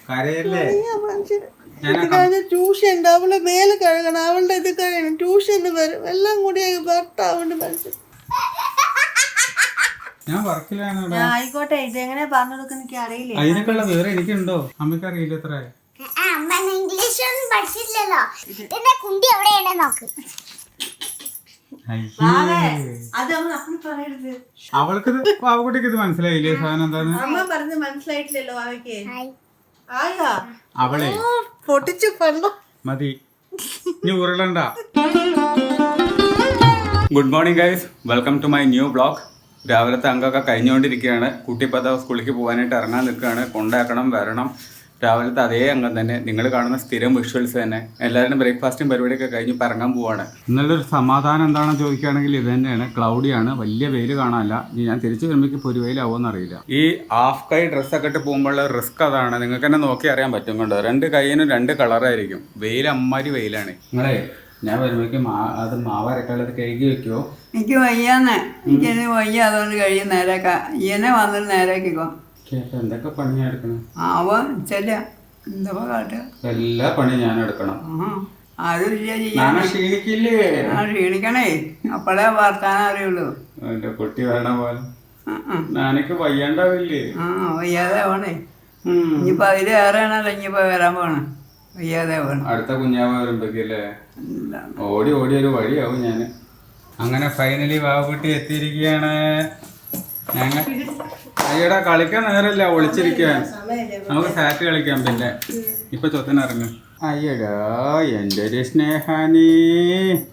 കരയല്ലേ? ട്യൂഷൻ അവളെ മേലെ കഴുകണം, അവളുടെ ഇത് കഴിയണം, ട്യൂഷന് വരും, എല്ലാം കൂടി ഭർത്താവുണ്ട് മനസ്സിൽ. ഞാൻ വർക്കിലാണ്. ആയിക്കോട്ടെ, ഇതെങ്ങനെ പറഞ്ഞു കൊടുക്കുന്ന എനിക്ക് അറിയില്ല. അതിനൊക്കെയുള്ള വിവരം എനിക്കുണ്ടോ? അമ്മയ്ക്ക് അറിയില്ല എത്ര. ഇംഗ്ലീഷൊന്നും പഠിച്ചില്ലല്ലോ. ഇതിന്റെ കുണ്ടി എവിടെയാണ് നോക്ക്. അവൾക്ക് പാവക്കുട്ടിക്ക് ഇത് മനസ്സിലായില്ലേ സാധനം എന്താന്ന്? അമ്മ പറഞ്ഞ് മനസ്സിലായിട്ടില്ലല്ലോ അവയ്ക്ക്. അവളെ പൊട്ടിച്ചു പണ്ടോ മതി, ഇനി ഉരുളണ്ട. Good morning guys, welcome to my new vlog. രാവിലത്തെ അംഗമൊക്കെ കഴിഞ്ഞുകൊണ്ടിരിക്കുകയാണ്. കുട്ടിപ്പത സ്കൂളിലേക്ക് പോകാനായിട്ട് ഇറങ്ങാൻ നിൽക്കുകയാണ്. കൊണ്ടാക്കണം, വരണം. രാവിലത്തെ അതേ അംഗം തന്നെ, നിങ്ങൾ കാണുന്ന സ്ഥിരം വിഷ്വൽസ് തന്നെ. എല്ലാവരും ബ്രേക്ക്ഫാസ്റ്റും പരിപാടിയൊക്കെ കഴിഞ്ഞ് ഇപ്പോൾ ഇറങ്ങാൻ പോവാണ്. ഇന്നുള്ളൊരു സമാധാനം എന്താണെന്ന് ചോദിക്കുകയാണെങ്കിൽ ഇത് തന്നെയാണ്. ക്ലൗഡിയാണ്, വലിയ വെയിൽ കാണാനില്ല. ഞാൻ തിരിച്ചു വരുമ്പോഴേക്ക് പൊരുവയിലാവുമെന്ന് അറിയില്ല. ഈ ഹാഫ് കൈ ഡ്രസ്സൊക്കെ ഇട്ട് പോകുമ്പോഴുള്ള റിസ്ക് അതാണ്. നിങ്ങൾക്ക് തന്നെ നോക്കി അറിയാൻ പറ്റും. കണ്ടോ, രണ്ട് കൈയിനും രണ്ട് കളറായിരിക്കും. വെയിൽ അമ്മാരി വെയിലാണ്. നിങ്ങളെ ഞാൻ വരുമ്പോഴേക്കും അത് മാവരക്കുള്ളത് കഴുകി വെക്കുമോ? എനിക്ക് വയ്യാന്ന്, എനിക്കത് വയ്യ, അതുകൊണ്ട് കഴിയും നേരേക്കാം. ഇയനെ വന്നിട്ട് നേരേക്കിക്കോ. എന്തൊക്കെ പണി ഞാൻ എടുക്കണം? ചെല്ല എന്തൊക്കെ കാട്ടുക, എല്ലാ പണിയും ഞാൻ എടുക്കണം. ആരും ഇല്ല ചെയ്യാൻ. ക്ഷീണിക്കില്ലേ? ക്ഷീണിക്കണേ, അപ്പോഴേ വർത്താനം അറിയുള്ളൂ. എന്റെ കുട്ടി വരണ പോലെ ഞാനൊക്കെ വയ്യാണ്ടാവില്ലേ? വയ്യാതെ പോണേ. ഇനിയിപ്പോ അതിലേറെയാണല്ലോ ഇനിയിപ്പോ വരാൻ പോണേ. വയ്യാതെ പോണം. അടുത്ത കുഞ്ഞാവ് വരുമ്പോഴേക്കല്ലേ ഓടി ഓടി ഒരു വഴിയാവും ഞാന്. അങ്ങനെ ഫൈനലി വാവുകുട്ടി എത്തിയിരിക്കുകയാണ്. ഞങ്ങൾ അയ്യടാ കളിക്കാൻ നേരമില്ല, ഒളിച്ചിരിക്കാൻ. നമുക്ക് സാറ്റ് കളിക്കാം. പിന്നെ ഇപ്പൊ ചൊത്തനിറങ്ങും. അയ്യടാ എൻ്റെ ഒരു സ്നേഹാനീ.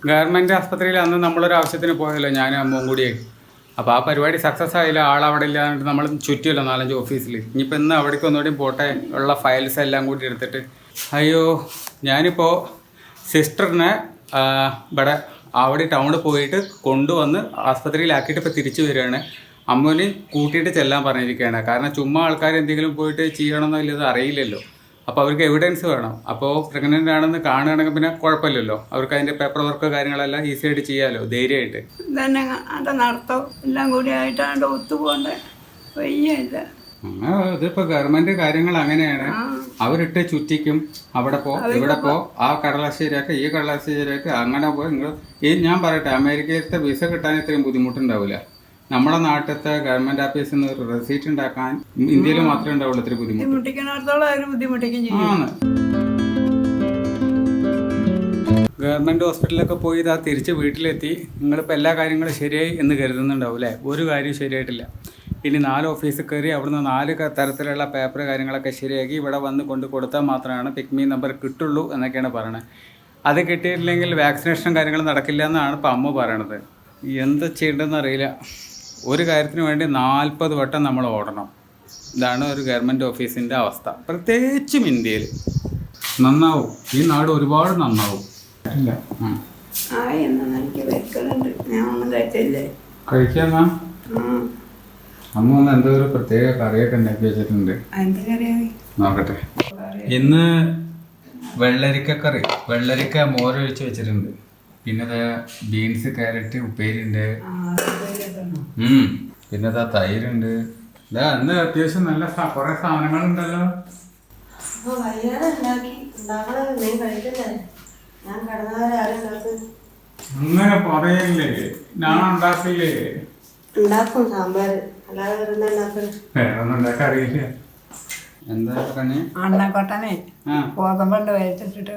ഗവൺമെന്റ് ആസ്പത്രിയിൽ അന്ന് നമ്മളൊരു ആവശ്യത്തിന് പോയല്ലോ, ഞാനും അമ്മവും കൂടിയേ. അപ്പോൾ ആ പരിപാടി സക്സസ് ആയില്ല. ആളവിടെ ഇല്ലാണ്ട് നമ്മൾ ചുറ്റിയല്ലോ 4-5 ഓഫീസിൽ. ഇനിയിപ്പോൾ ഇന്ന് അവിടേക്ക് ഒന്നുകൂടി പോട്ടെ, ഉള്ള ഫയൽസ് എല്ലാം കൂടി എടുത്തിട്ട്. അയ്യോ, ഞാനിപ്പോൾ സിസ്റ്ററിനെ ഇവിടെ അവിടെ ടൗണിൽ പോയിട്ട് കൊണ്ടുവന്ന് ആസ്പത്രിയിലാക്കിയിട്ട് ഇപ്പോൾ തിരിച്ചു വരികയാണ്. അമ്മൂന് കൂട്ടിയിട്ട് ചെല്ലാൻ പറഞ്ഞിരിക്കുകയാണ്. കാരണം ചുമ്മാ ആൾക്കാർ എന്തെങ്കിലും പോയിട്ട് ചെയ്യണമെന്നോ ഇല്ലത് അറിയില്ലല്ലോ. അപ്പോൾ അവർക്ക് എവിഡൻസ് വേണം. അപ്പോൾ പ്രഗ്നൻ്റ് ആണെന്ന് കാണുകയാണെങ്കിൽ പിന്നെ കുഴപ്പമില്ലല്ലോ, അവർക്ക് അതിൻ്റെ പേപ്പർ വർക്ക് കാര്യങ്ങളെല്ലാം ഈസി ആയിട്ട് ചെയ്യാമല്ലോ, ധൈര്യമായിട്ട്. തന്നെ അതിൻ്റെ നടത്തം എല്ലാം കൂടി ആയിട്ടാണ്ട് ഒത്തുപോകണ്ടേ, വയ്യല്ല. ഇതിപ്പോൾ ഗവൺമെൻറ് കാര്യങ്ങൾ അങ്ങനെയാണ്. അവരിട്ട് ചുറ്റിക്കും. അവിടെ പോ, ഇവിടെ പോ, ആ കടലാസ് ശരിയാക്കുക, ഈ കടലാസ് ശരിയാക്കുക, അങ്ങനെ പോയി. നിങ്ങൾ ഞാൻ പറയട്ടെ, അമേരിക്കയിലത്തെ വിസ കിട്ടാൻ ഇത്രയും ബുദ്ധിമുട്ടുണ്ടാവില്ല. നമ്മുടെ നാട്ടിലത്തെ ഗവൺമെന്റ് ഓഫീസിൽ നിന്ന് ഒരു റെസീറ്റ് ഉണ്ടാക്കാൻ ഇന്ത്യയിൽ മാത്രമേ ഉണ്ടാവുള്ളൂ ഇത്ര ബുദ്ധിമുട്ടിക്കണം. ഗവൺമെന്റ് ഹോസ്പിറ്റലിലൊക്കെ പോയി ഇതാ തിരിച്ച് വീട്ടിലെത്തി. നിങ്ങളിപ്പോൾ എല്ലാ കാര്യങ്ങളും ശരിയായി എന്ന് കരുതുന്നുണ്ടാവും അല്ലേ? ഒരു കാര്യം ശരിയായിട്ടില്ല. ഇനി 4 ഓഫീസിൽ കയറി അവിടുന്ന് 4 തരത്തിലുള്ള പേപ്പർ കാര്യങ്ങളൊക്കെ ശരിയാക്കി ഇവിടെ വന്ന് കൊണ്ട് കൊടുത്താൽ മാത്രമാണ് പിക്മി നമ്പർ കിട്ടുള്ളൂ എന്നൊക്കെയാണ് പറയണത്. അത് കിട്ടിയിട്ടില്ലെങ്കിൽ വാക്സിനേഷൻ കാര്യങ്ങൾ നടക്കില്ല എന്നാണ് ഇപ്പോൾ അമ്മ പറയണത്. എന്താ ചെയ്യേണ്ടതെന്ന് അറിയില്ല. ഒരു കാര്യത്തിന് വേണ്ടി 40 വട്ടം നമ്മൾ ഓടണം. ഇതാണ് ഒരു ഗവൺമെൻറ് ഓഫീസിൻ്റെ അവസ്ഥ, പ്രത്യേകിച്ചും ഇന്ത്യയിൽ. നന്നാവും, ഈ നാട് ഒരുപാട് നന്നാവും. കഴിക്കാന്നാ അമ്മ ഒന്ന് എന്തോ ഒരു പ്രത്യേക കറിയൊക്കെ ഉണ്ടാക്കി വെച്ചിട്ടുണ്ട്. നോക്കട്ടെ. ഇന്ന് വെള്ളരിക്ക കറി, വെള്ളരിക്ക മോരൊഴിച്ച് വെച്ചിട്ടുണ്ട്. പിന്നെ ബീൻസ്, ക്യാരറ്റ് ഉപ്പേരിയുണ്ട്. പിന്നെ തൈരുണ്ട്. ഇതാ ഇന്ന് അത്യാവശ്യം നല്ല കുറെ സാധനങ്ങളുണ്ടല്ലോ. അങ്ങനെ പറയല്ലേ, ഞാൻ ഉണ്ടാക്കില്ലേ? ഉണ്ടാക്കും സാമ്പാർ, അല്ലാതെ വേറെ ഒന്നും ഉണ്ടാക്കാൻ അറിയില്ല. എന്താ പറഞ്ഞേ? അണ്ണക്കൊട്ടനെ ഗോതമ്പണ്ട് വരച്ചിട്ടിട്ട്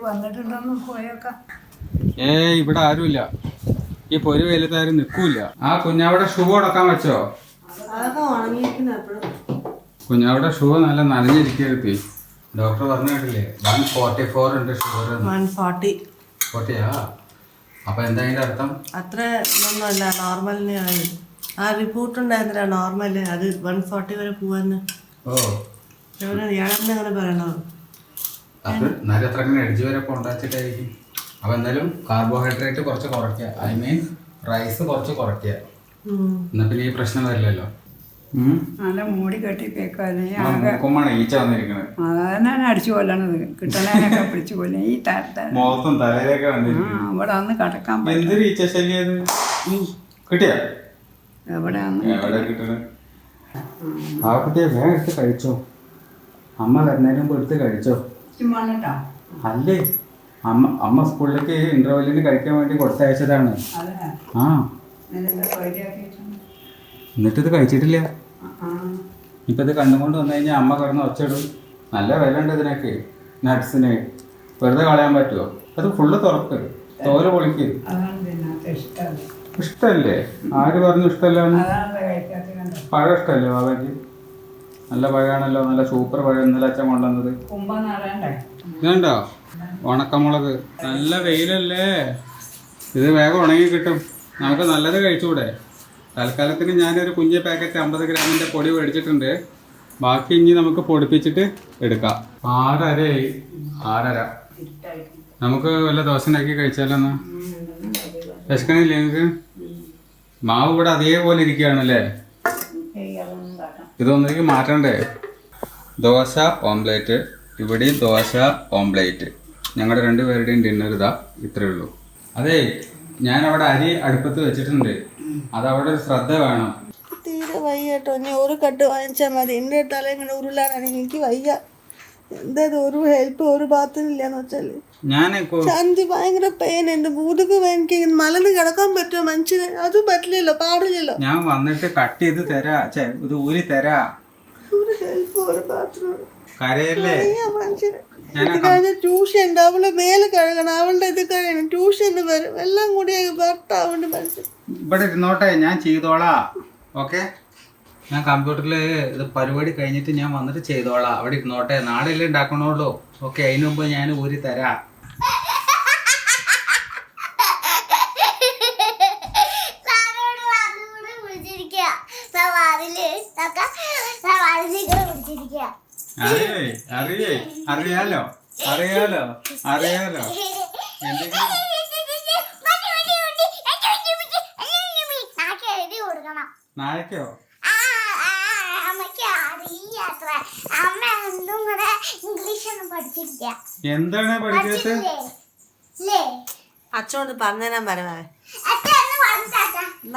വന്നിട്ടുണ്ടോന്ന് പോയേക്കാം. ഇവിടെ ആരുമില്ല, ഈ പൊരി വെയിലത്താരും നിൽക്കൂല. ആ കുഞ്ഞാവിടെ ഷൂ അടക്കാൻ വെച്ചോ? കുഞ്ഞാവിടെ ഷൂ നല്ല നനഞ്ഞിരിക്കരുത്. ഡോക്ടർ പറഞ്ഞു കേട്ടില്ലേ, 144 ഉണ്ട് ഷുഗർ. 140യാ? അപ്പൊ എന്താ അതിന്റെ അർത്ഥം? അത്ര ഒന്നുമല്ല, നോർമലിനെയാണ്. ആ റിപ്പോർട്ട് ഉണ്ടായിരുന്നില്ല നോർമല്, അത് 140 വരെ പോവാന്ന്. ഓ, ഇയാളെന്താ അങ്ങനെ പറയണോ? അത് നല്ല എത്ര എഡ്ജ് വരെ കൊണ്ടാച്ചിട്ടായിരിക്കും. അപ്പൊ എന്തായാലും കാർബോഹൈഡ്രേറ്റ് കുറച്ച് കുറയ്ക്കുക, ഐ മീൻ റൈസ് കുറച്ച് കുറയ്ക്കുക. എന്നാ പിന്നെ ഈ പ്രശ്നം വരില്ലല്ലോ. നല്ല മൂടി കെട്ടിപ്പേക്കാണ് ഈച്ച വന്നിരിക്കണത്. അതന്നെ അടിച്ചു കൊല്ലണത്, കിട്ടണേനൊക്കെ പിടിച്ചു കൊല്ലും. ഈ മുഖത്തും തലയിലൊക്കെ ഇവിടെ വന്ന് കിടക്കാൻ എന്തൊരു ഈച്ച ശല്യം കിട്ടിയ എവിടെ എവിടെ കിട്ടണ? ആ കുട്ടിയെ വേഗം എടുത്ത് കഴിച്ചോ. അമ്മ വരുന്നതിന് മുമ്പ് എടുത്ത് കഴിച്ചോ. ചുമ്മാട്ടോ അല്ലേ, അമ്മ സ്കൂളിലേക്ക് ഇന്റർവെല്ലിന് കഴിക്കാൻ വേണ്ടി കൊടുത്തയച്ചതാണ്. അതെ ആ എന്നിട്ടിത് കഴിച്ചിട്ടില്ല. ഇപ്പം ഇത് കണ്ടുകൊണ്ട് വന്നു കഴിഞ്ഞാൽ അമ്മ കിടന്ന് ഒച്ചയിടും. നല്ല വില ഉണ്ട് ഇതിനൊക്കെ, നട്ട്സിന്. വെറുതെ കളയാൻ പറ്റുമോ? അത് ഫുള്ള് തുറക്ക്, തോല് പൊളിക്ക്. അതാണ് ഇതിനകത്ത് ഇഷ്ടമല്ല. ഇഷ്ടമല്ലേ? ആര് പറഞ്ഞു ഇഷ്ടമല്ലാന്ന്? അതാണ് കഴിക്കാത്ത കണ്ടോ. പഴം ഇഷ്ടമല്ലേ ബാബയ്ക്ക്? നല്ല പഴമാണല്ലോ, നല്ല സൂപ്പർ പഴം ഇന്നലെ അച്ഛൻ കൊണ്ടുവന്നത്. കുമ്പ നടണ്ടേ. ഇതുണ്ടോ ഉണക്കമുളക്? നല്ല വെയിലല്ലേ, ഇത് വേഗം ഉണങ്ങി കിട്ടും. നമുക്ക് നല്ലത് കഴിച്ചുകൂടെ? തൽക്കാലത്തിന് ഞാനൊരു കുഞ്ഞ് പാക്കറ്റ് 50 ഗ്രാമിൻ്റെ പൊടി മേടിച്ചിട്ടുണ്ട്. ബാക്കി ഇനി നമുക്ക് പൊടിപ്പിച്ചിട്ട് എടുക്കാം. 6:30. നമുക്ക് വല്ല ദോശ ഉണ്ടാക്കി കഴിച്ചാലോന്നാ? വിശക്കണില്ലേ നിങ്ങൾക്ക്? മാവ് ഇവിടെ അതേപോലെ ഇരിക്കുകയാണല്ലേ? ഇതൊന്നിലേക്ക് മാറ്റണ്ടേ? ദോശ ഓംലേറ്റ്, ഇവിടെയും ദോശ ഓംലേറ്റ്. ഞങ്ങളുടെ 2 പേരുടെയും ഡിന്നർ ഇതാ ഇത്രയേ ഉള്ളൂ. അതെ, ഞാൻ അവിടെ അരി അടുപ്പത്ത് വെച്ചിട്ടുണ്ട്. അതവിടെ ഒരു ശ്രദ്ധ വേണം. തീരെ വയ്യ കേട്ടോ. നീ ഒരു കട്ട് വാങ്ങിച്ചാൽ മതി. എൻ്റെ തല ഇങ്ങനെ ഉരുളാനാണെങ്കിൽ എനിക്ക് വയ്യ. എന്തായാലും ഒരു ഹെൽപ്പ് ഒരു ഭാഗത്തുനിന്നില്ലാന്ന് വെച്ചാല് ശാന്തി ഭയങ്കര പെയിൻ. എൻ്റെ മുതുക് എനിക്ക് മലന്ന് കിടക്കാൻ പറ്റുമോ മനുഷ്യന്? അതും പറ്റില്ലല്ലോ, പാടില്ലല്ലോ. ഞാൻ വന്നിട്ട് കട്ട് ചെയ്ത് തരാ, ഇത് ഊരി തരാ. ഒരു ഹെൽപ്പ് ഒരു ബാത്റൂം കരയല്ലേ മനുഷ്യന്. കഴിഞ്ഞ ട്യൂഷൻ ഉണ്ട്, അവളെ മേലെ കഴുകണം, അവളുടെ ഇത് കഴിയണം, ട്യൂഷന് വരും, എല്ലാം കൂടി ഭർത്താവുണ്ട് മനുഷ്യൻ. ഇവിടെ ഇരുന്നോട്ടെ, ഞാൻ ചെയ്തോളാം. ഓക്കെ, ഞാൻ കമ്പ്യൂട്ടറിൽ ഇത് പരിപാടി കഴിഞ്ഞിട്ട് ഞാൻ വന്നിട്ട് ചെയ്തോളാം. അവിടെ ഇരുന്നോട്ടെ, നാളെയല്ലേ ഉണ്ടാക്കണുള്ളൂ. ഓക്കെ, അതിന് മുമ്പ് ഞാൻ ഊരി തരാം. അറിയാലോ അറിയാലോ അറിയാലോ. എന്തെങ്കിലും നാളേക്കോ? എന്താണ് പഠിച്ചത്? അച്ഛനോട് പറഞ്ഞുതരാൻ പറയാ.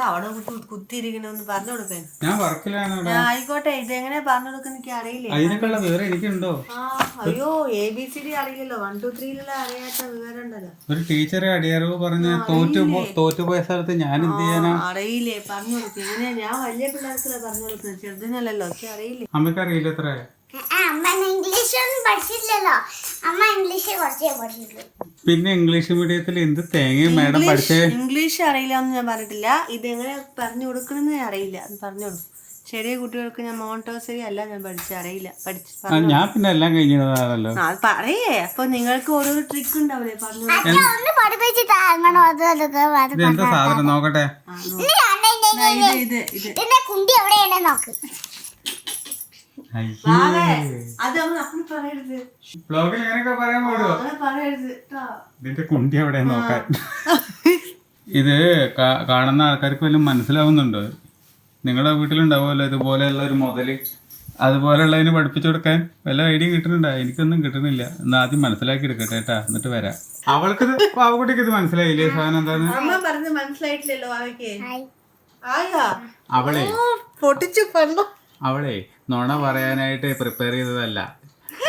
അവിടെ കുത്തിയിരിക്കണമെന്ന് പറഞ്ഞു കൊടുക്കാൻ. ഞാൻ വർക്കിലാണ്. ആയിക്കോട്ടെ, ഇതെങ്ങനെ പറഞ്ഞു കൊടുക്കുന്ന എനിക്ക് അറിയില്ലേ. അതിനൊക്കെയുള്ള വിവരം എനിക്കുണ്ടോ? അയ്യോ, ABCD അറിയില്ലല്ലോ, 1 2 3 അറിയാത്ത വിവരം ഉണ്ടല്ലോ. ഒരു ടീച്ചറെ അടിയറവ് പറഞ്ഞ് തോറ്റുപോയ സ്ഥലത്ത് ഞാൻ എന്ത് ചെയ്യാനാ? അറിയില്ലേ, പറഞ്ഞു കൊടുക്കും. ഇങ്ങനെ ഞാൻ വലിയ പിള്ളേർക്കല്ല പറഞ്ഞു കൊടുക്കുന്നത്, ചെറുതിനല്ലല്ലോ. ഒക്കെ അറിയില്ലേ? അമ്മക്ക് അറിയില്ല എത്ര? പിന്നെ ഇംഗ്ലീഷ് മീഡിയത്തിൽ എന്ത് തേങ്ങയും മാഡം പഠിച്ചേ? ഇംഗ്ലീഷ് അറിയില്ല എന്ന് ഞാൻ പറഞ്ഞിട്ടില്ല. ഇത് എങ്ങനെ പറഞ്ഞു കൊടുക്കണമെന്ന് അറിയില്ല, പറഞ്ഞു കൊടുക്കും. ചെറിയ കുട്ടികൾക്ക് ഞാൻ മോണ്ടോസറി അല്ല ഞാൻ പഠിച്ചറിയില്ല. ഞാൻ പിന്നെ എല്ലാം കഴിഞ്ഞതാണല്ലോ. അത് പറയേ. അപ്പൊ നിങ്ങൾക്ക് ഓരോ ട്രിക്ക് ഉണ്ടാവില്ലേ പറഞ്ഞു? എന്താ സാധനം നോക്കട്ടെ. ഇതിന്റെ കുണ്ടി എവിടെ നോക്കാൻ. ഇത് കാണുന്ന ആൾക്കാർക്ക് വല്ലതും മനസ്സിലാവുന്നുണ്ടോ? നിങ്ങളുടെ വീട്ടിലുണ്ടാവുമല്ലോ ഇതുപോലെയുള്ള ഒരു മുതല്, അതുപോലെയുള്ളതിന് പഠിപ്പിച്ചു കൊടുക്കാൻ വല്ല ഐഡിയ കിട്ടുന്നുണ്ടോ? എനിക്കൊന്നും കിട്ടുന്നില്ല. എന്നാ ആദ്യം മനസ്സിലാക്കി എടുക്കട്ടെ കേട്ടാ, എന്നിട്ട് വരാം. അവൾക്കിത് പാവക്കുട്ടിക്ക് ഇത് മനസ്സിലായില്ലേ സാധനം എന്താന്ന്? മനസ്സിലായിട്ടില്ലല്ലോ. അവളെ നുണ പറയാനായിട്ട് പ്രിപ്പയർ ചെയ്തതല്ല,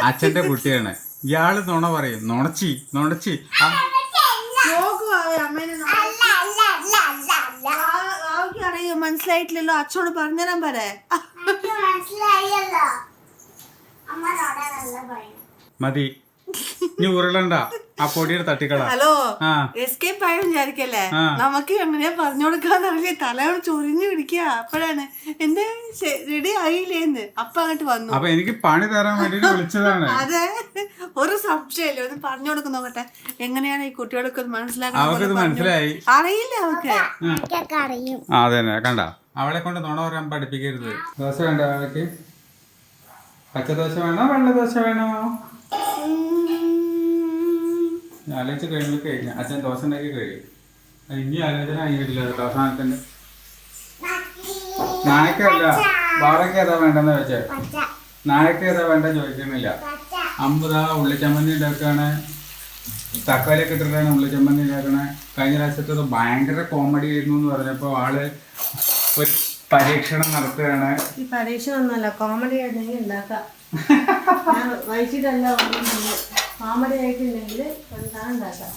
അച്ഛന്റെ കുട്ടിയാണ്. ഇയാള് നുണ പറയും, നുണച്ചി. മനസ്സിലായിട്ടില്ലല്ലോ, അച്ഛനോട് പറഞ്ഞുതരാൻ പറ. മതി, നീ ഉരുളണ്ട, ആ പൊടിയുടെ തട്ടിക്കള. ഹലോ, എസ്കേപ്പ് ആയി വിചാരിക്കല്ലേ? നമുക്ക് എങ്ങനെയാ പറഞ്ഞു കൊടുക്കാന്നറിയില്ലേ, തലയോട് ചൊരിഞ്ഞു പിടിക്കുക. അപ്പോഴാണ് എന്റെ റെഡി ആയില്ലേന്ന് അപ്പൊ അങ്ങോട്ട് വന്നു. അപ്പൊ എനിക്ക് പണി തരാൻ വേണ്ടി വിളിച്ചതാണ്. അതെ, ഒരു സംശയമില്ല, ഒന്ന് പറഞ്ഞു കൊടുക്കും. നോക്കട്ടെ എങ്ങനെയാണ് ഈ കുട്ടികൾക്ക് മനസ്സിലാക്കാൻ. അവർക്ക് മനസ്സിലായി? അറിയില്ല അവർക്ക്. അതെ, കണ്ട, അവളെ കൊണ്ട് നുണ പറയാൻ പഠിപ്പിക്കരുത്. ദോശ വേണ്ട അവൾക്ക്? പച്ചദോശ വേണോ വെള്ളദോശ വേണോ? ആലോചിച്ച് കഴിയുമ്പോഴേക്ക് അച്ഛൻ ദോശ ഉണ്ടാക്കി കഴിയും. ഇനി ആലോചന കഴിഞ്ഞിട്ടില്ല കേട്ടോ. അവസാനത്തിന്റെ നായക്കല്ല, ബാറയ്ക്ക് ഏതാ വേണ്ടെന്ന് വെച്ചേ. നായക്ക് ഏതാ വേണ്ട ചോദിക്കുന്നില്ല. അമ്പതാ ഉള്ളിച്ചമ്മന്തി ഉണ്ടാക്കുകയാണ്, തക്കാളിയൊക്കെ ഇട്ടിട്ടാണ് ഉള്ളിച്ചമ്മന്തി ഉണ്ടാക്കണേ. കഴിഞ്ഞ പ്രാവശ്യത്തത് ഭയങ്കര കോമഡി ആയിരുന്നു എന്ന് പറഞ്ഞപ്പോൾ ആള് ഒരു പരീക്ഷണം നടത്തുകയാണ്. ഈ പരീക്ഷണം ഒന്നുമല്ല, കോമഡി ആയിരുന്നെങ്കിൽ ഉണ്ടാക്കാം. ഞാൻ വൈകിട്ടല്ല വന്നിട്ടുണ്ട്. മാമടി ആയിട്ടില്ലെങ്കിൽ ഒരു സാധനം ഉണ്ടാക്കാം.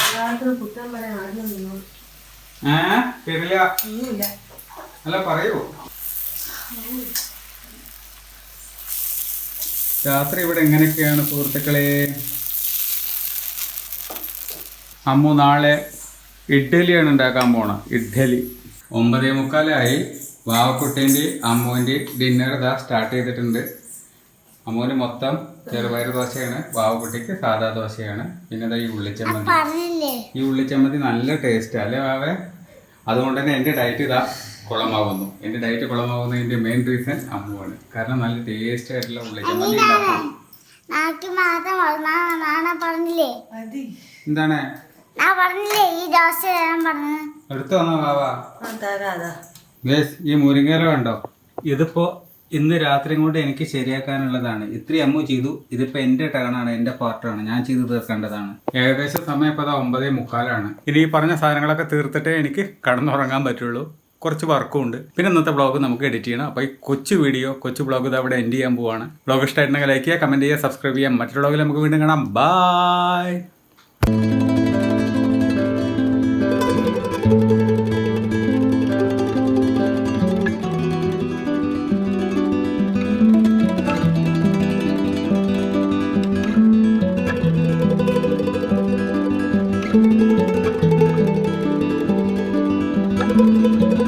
എല്ലാവർക്കും കുറ്റം പറയാൻ ആദ്യം നിന്നു കേട്ടില്ല. ഒന്നുമില്ല. അല്ല പറയൂ. രാത്രി ഇവിടെ എങ്ങനെയൊക്കെയാണ് സുഹൃത്തുക്കളെ? അമ്മു നാളെ ഇഡ്ഡലിയാണ് ഉണ്ടാക്കാൻ പോണ. ഇഡ്ഡലി 9:45 വാവക്കുട്ടീൻ്റെ അമ്മുവിൻ്റെ ഡിന്നർ ഇതാ സ്റ്റാർട്ട് ചെയ്തിട്ടുണ്ട്. അമ്മുവിന് മൊത്തം ചെറുപയർ ദോശയാണ്, വാവക്കുട്ടിക്ക് സാധാ ദോശയാണ്. പിന്നെ ഇതാ ഈ ഉള്ളിച്ചമ്മന്തി. ഈ ഉള്ളിച്ചമ്മന്തി നല്ല ടേസ്റ്റാണ് അല്ലേ വാവേ? അതുകൊണ്ട് തന്നെ എൻ്റെ ഡയറ്റ് ഇതാ കുളമാവുന്നു. എൻ്റെ ഡയറ്റ് കുളമാവുന്നതിൻ്റെ മെയിൻ റീസൺ അമ്മുവാണ്. കാരണം നല്ല ടേസ്റ്റ് ആയിട്ടുള്ള ഉള്ളിച്ചമ്മന്തി ഉണ്ടാക്കും. എന്താണ് എടുത്തു വന്നോ വാവാ? ഈ മുരിങ്ങയില കണ്ടോ? ഇതിപ്പോ ഇന്ന് രാത്രിയും കൊണ്ട് എനിക്ക് ശരിയാക്കാനുള്ളതാണ്. ഇത്രയും അമ്മു ചെയ്തു. ഇതിപ്പോ എന്റെ ടേണാണ്, എന്റെ പാർട്ടാണ്, ഞാൻ ചെയ്തു തീർക്കേണ്ടതാണ്. ഏകദേശം സമയം ഇപ്പൊ 9:45. ഇനി ഈ പറഞ്ഞ സാധനങ്ങളൊക്കെ തീർത്തിട്ടേ എനിക്ക് കടന്നുറങ്ങാൻ പറ്റുള്ളൂ. കുറച്ച് വർക്കും ഉണ്ട്. പിന്നെ ഇന്നത്തെ വ്ളോഗ് നമുക്ക് എഡിറ്റ് ചെയ്യണം. അപ്പോൾ ഈ കൊച്ചു വ്ളോഗ് ഇത് അവിടെ എൻഡ് ചെയ്യാൻ പോവാണ്. വ്ളോഗ് ഇഷ്ടമായിട്ടുണ്ടെങ്കിൽ ലൈക്ക് ചെയ്യുക, കമന്റ് ചെയ്യുക, സബ്സ്ക്രൈബ് ചെയ്യാം. മറ്റൊരു വ്ളോഗിൽ നമുക്ക് വീണ്ടും കാണാം. ബൈ.